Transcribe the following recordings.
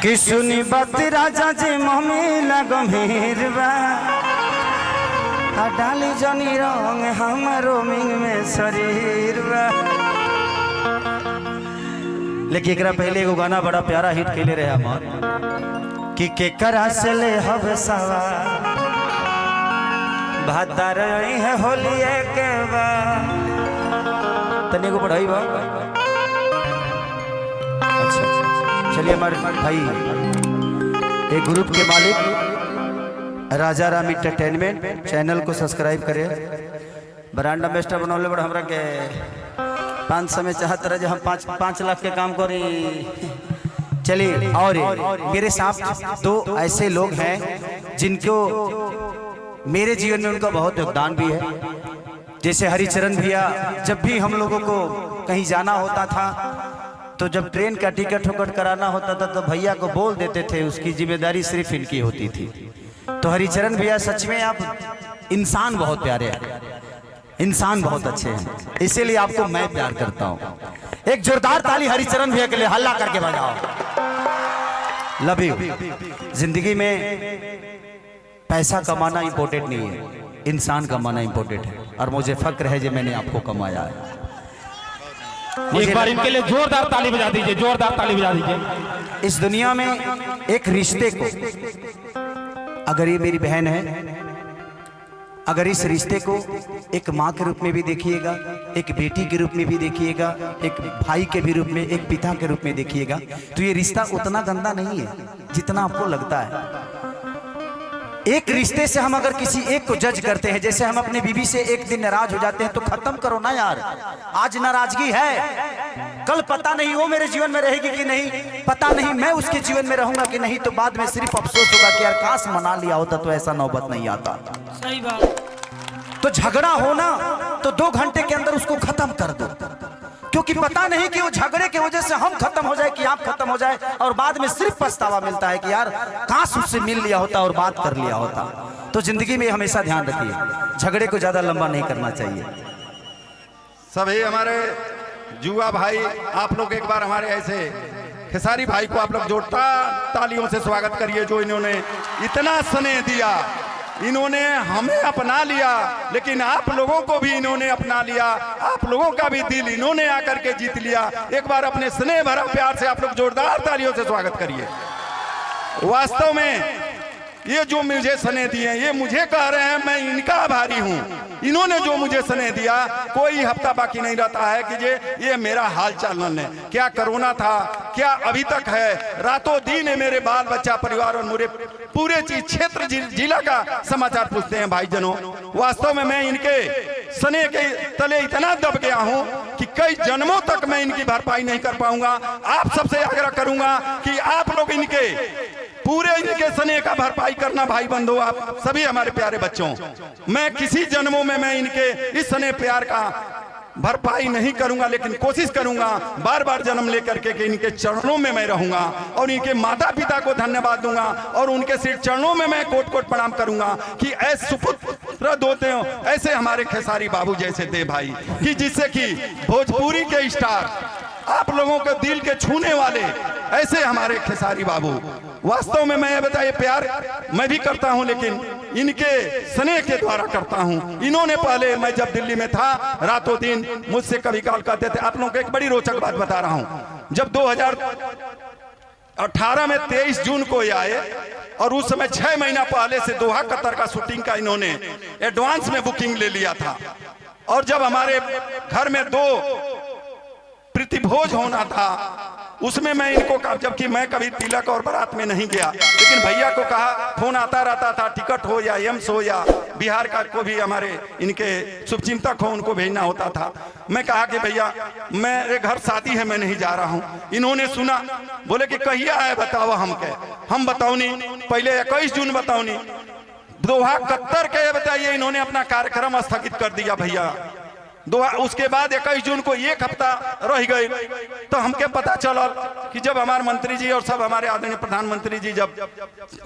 कि सुनी बात राजा जी मम्मी गंभीर बा डाली जनी रंग हमारो मिंग में शरीर बा। लेकिन एकरा पहले एगो गाना बड़ा प्यारा हिट कैले रहे हमार कि केकरा से ले हब सवा भादर है होली के बा तने को पढ़ाई बा। अच्छा चलिए हमारे भाई एक ग्रुप के मालिक राजा राम एंटरटेनमेंट चैनल को सब्सक्राइब करें। ब्रांड एम्बेसडर बनौले बड़ा हमरा के 500 में चाहत रहे जो हम 5 लाख के काम करी। चलिए और मेरे साथ दो ऐसे लोग हैं जिनको मेरे जीवन में उनका बहुत योगदान भी है। जैसे हरिचरण भैया, जब भी हम लोगों को कहीं जाना होता था तो जब ट्रेन का टिकट उकट कराना होता था तो भैया को बोल देते थे, उसकी जिम्मेदारी सिर्फ इनकी होती थी। तो हरिचरण भैया सच में आप इंसान बहुत प्यारे हैं, इंसान बहुत अच्छे हैं, इसीलिए आपको मैं प्यार करता हूँ। एक जोरदार ताली हरिचरण भैया के लिए हल्ला करके बजाओ। Love you. जिंदगी में पैसा कमाना इंपॉर्टेंट नहीं है, इंसान कमाना इंपॉर्टेंट है और मुझे फक्र है जो मैंने आपको कमाया है। एक बार इनके लिए जोरदार ताली बजा दीजिए, जोरदार ताली बजा दीजिए। इस दुनिया में एक रिश्ते को, अगर ये मेरी बहन है, अगर इस रिश्ते को एक माँ के रूप में भी देखिएगा, एक बेटी के रूप में भी देखिएगा, एक भाई के भी रूप में, एक पिता के रूप में देखिएगा, तो ये रिश्ता उतना गंदा नहीं है जितना आपको लगता है। एक रिश्ते से हम अगर किसी एक को जज करते हैं, जैसे हम अपने बीवी से एक दिन नाराज हो जाते हैं तो खत्म करो ना यार, आज नाराजगी है, कल पता नहीं वो मेरे जीवन में रहेगी कि नहीं, पता नहीं मैं उसके जीवन में रहूंगा कि नहीं, तो बाद में सिर्फ अफसोस होगा कि यार काश मना लिया होता तो ऐसा नौबत नहीं आता। सही बात। तो झगड़ा होना तो 2 घंटे के अंदर उसको खत्म कर दो, क्योंकि पता नहीं कि वो झगड़े की वजह से हम खत्म हो जाए कि आप खत्म हो जाए, और बाद में सिर्फ पछतावा मिलता है कि यार काश उससे मिल लिया होता और बात कर लिया होता। तो जिंदगी में हमेशा ध्यान रखिए, झगड़े को ज्यादा लंबा नहीं करना चाहिए। सभी हमारे जुआ भाई, आप लोग एक बार हमारे ऐसे खेसारी भाई को आप लोग जोरदार तालियों से स्वागत करिए, जो इन्होंने इतना स्नेह दिया, इन्होंने हमें अपना लिया, लेकिन आप लोगों को भी इन्होंने अपना लिया, आप लोगों का भी दिल इन्होंने आकर के जीत लिया। एक बार अपने स्नेह भरा प्यार से आप लोग जोरदार तालियों से स्वागत करिए। वास्तव में ये जो मुझे स्नेह दिए, ये मुझे कह रहे हैं मैं इनका आभारी हूँ। इन्होंने जो मुझे स्नेह दिया, कोई हफ्ता बाकी नहीं रहता है कि ये मेरा हाल चाल न ले, क्या कोरोना था, क्या अभी तक है, रातों दिन मेरे बाल बच्चा परिवार और मेरे पूरे क्षेत्र जिला का समाचार पूछते हैं भाईजनों। वास्तव में मैं इनके स्नेह के तले इतना दब गया हूँ कि कई जन्मों तक मैं इनकी भरपाई नहीं कर पाऊंगा। आप सबसे आग्रह करूंगा कि आप लोग इनके पूरे इनके स्नेह का भरपाई करना भाई बंधु, आप सभी हमारे प्यारे बच्चों। मैं किसी जन्मों में मैं इनके इस स्नेह प्यार का भरपाई नहीं करूंगा, लेकिन कोशिश करूंगा बार बार जन्म लेकर के कि इनके चरणों में मैं रहूंगा और इनके माता पिता को धन्यवाद दूंगा और उनके सिर चरणों में मैं कोट कोट प्रणाम करूंगा कि ऐसे सुपुत्र दोते हो, ऐसे हमारे खेसारी बाबू जैसे दे भाई, कि जिससे कि भोजपुरी के स्टार, आप लोगों के दिल के छूने वाले ऐसे हमारे खेसारी बाबू। वास्तव में मैं बताइए प्यार मैं भी करता हूं, लेकिन इनके स्नेह के द्वारा करता हूं। इन्होंने पहले, मैं जब दिल्ली में था, रातों दिन मुझसे कभी कॉल करते थे। आप लोगों को एक बड़ी रोचक बात बता रहा हूं, जब 2018 में 23 जून को ये आए और उस समय 6 महीना पहले से दोहा कतर का शूटिंग का इन्होंने एडवांस में बुकिंग ले लिया था। और जब हमारे घर में 2 प्रीतिभोज होना था, उसमें मैं इनको कहा, जबकि मैं कभी तिलक और बारात में नहीं गया, लेकिन भैया को कहा, फोन आता रहता था, टिकट हो या एम्स हो या बिहार का को भी हमारे इनके शुभचिंतक हो, उनको भेजना होता था। मैं कहा कि भैया मेरे घर शादी है, मैं नहीं जा रहा हूँ। इन्होंने सुना, बोले कि कहिया है बताओ हमके, हम बताओ नहीं, पहले 21 जून बताओ नहीं, दोहा कत्तर के बताइए, इन्होंने अपना कार्यक्रम स्थगित कर दिया। भैया उसके बाद 21 जून को एक हफ्ता रह गई तो हमके पता चला कि जब हमारे मंत्री जी और सब हमारे आदरणीय प्रधानमंत्री जी जब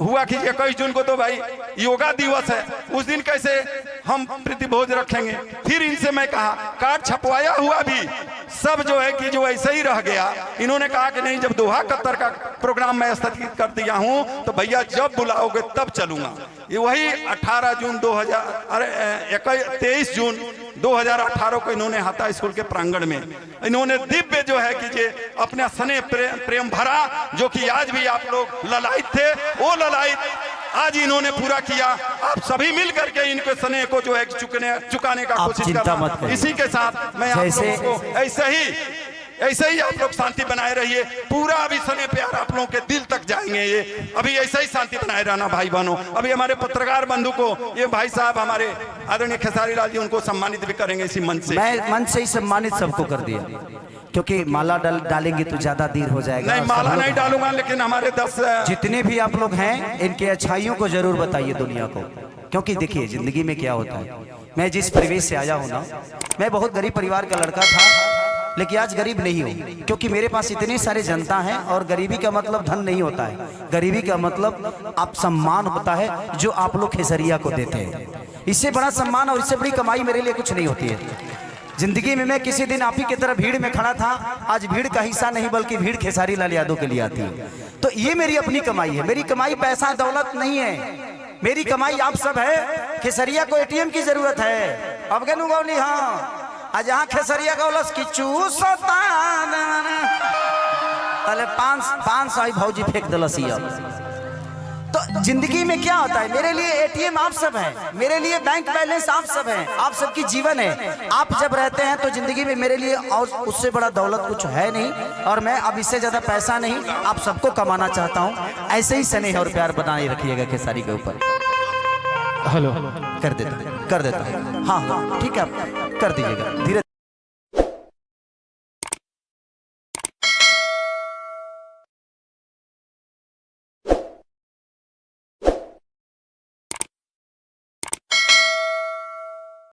हुआ कि 21 जून को तो भाई योगा दिवस है, उस दिन कैसे हम प्रतिभोज रखेंगे। फिर इनसे मैं कहा कार्ड छपवाया हुआ भी सब जो है कि जो ऐसे ही रह गया। इन्होंने कहा कि नहीं, जब दोहा कतर का प्रोग्राम मैं स्थगित कर दिया हूं तो भैया जब बुलाओगे तब चलूंगा। ये वही 18 जून 23 जून 2018 को इन्होंने हाथा स्कूल के प्रांगण में इन्होंने दिव्य जो है कि जे अपने स्नेह प्रेम भरा, जो कि आज भी आप लोग ललायत थे, वो ललायत आज इन्होंने पूरा किया। आप सभी मिल करके इनके स्नेह को जो है चुकाने का कोशिश कर रहा हूं। इसी के साथ मैं आप लोगों को ऐसे ही आप लोग शांति बनाए रहिए। पूरा अभी स्नेह प्यार आप लोगों के दिल तक जाएंगे। ये अभी ऐसा ही शांति बनाए रहना भाई बहनों। अभी हमारे पत्रकार बंधु को ये भाई साहब हमारे आदरणीय खेसारी लाल जी उनको सम्मानित भी करेंगे इसी मंच से। मैं मंच से ही सम्मानित सबको कर दिया, क्योंकि माला डालेंगे तो ज्यादा देर हो जाएगा। नहीं, माला नहीं डालूंगा, लेकिन हमारे 10 जितने भी आप लोग हैं इनके अच्छाइयों को जरूर बताइए दुनिया को। क्योंकि देखिए जिंदगी में क्या होता है, मैं जिस परिवेश से आया हूं ना, मैं बहुत गरीब परिवार का लड़का था, लेकिन आज गरीब नहीं हूँ, क्योंकि मेरे पास इतने सारे जनता हैं। और गरीबी का मतलब धन नहीं होता है, गरीबी का मतलब आप सम्मान होता है जो आप लोग खेसरिया को देते हैं। इससे बड़ा सम्मान और इससे बड़ी कमाई मेरे लिए कुछ नहीं होती है जिंदगी में। मैं किसी दिन आप ही की तरह भीड़ में खड़ा था, आज भीड़ का हिस्सा नहीं बल्कि भीड़ खेसारी लाल यादव के लिए आती है। तो ये मेरी अपनी कमाई है। मेरी कमाई पैसा दौलत नहीं है, मेरी कमाई आप सब है। खेसरिया को एटीएम की जरूरत है। अब कहूँ गौली हाँ आज यहाँ खेसरिया गौलस की चूसता पहले 500 भौजी फेंक दलसी। अब तो जिंदगी में क्या होता है, मेरे लिए एटीएम आप सब हैं, मेरे लिए बैंक बैलेंस आप सब हैं, आप सबकी जीवन है। आप जब रहते हैं तो जिंदगी में मेरे लिए और उससे बड़ा दौलत कुछ है नहीं। और मैं अब इससे ज्यादा पैसा नहीं, आप सबको कमाना चाहता हूँ। ऐसे ही स्नेह और प्यार बनाए रखिएगा खेसारी के ऊपर। हेलो कर देता हाँ हाँ ठीक है, आप कर दीजिएगा धीरे।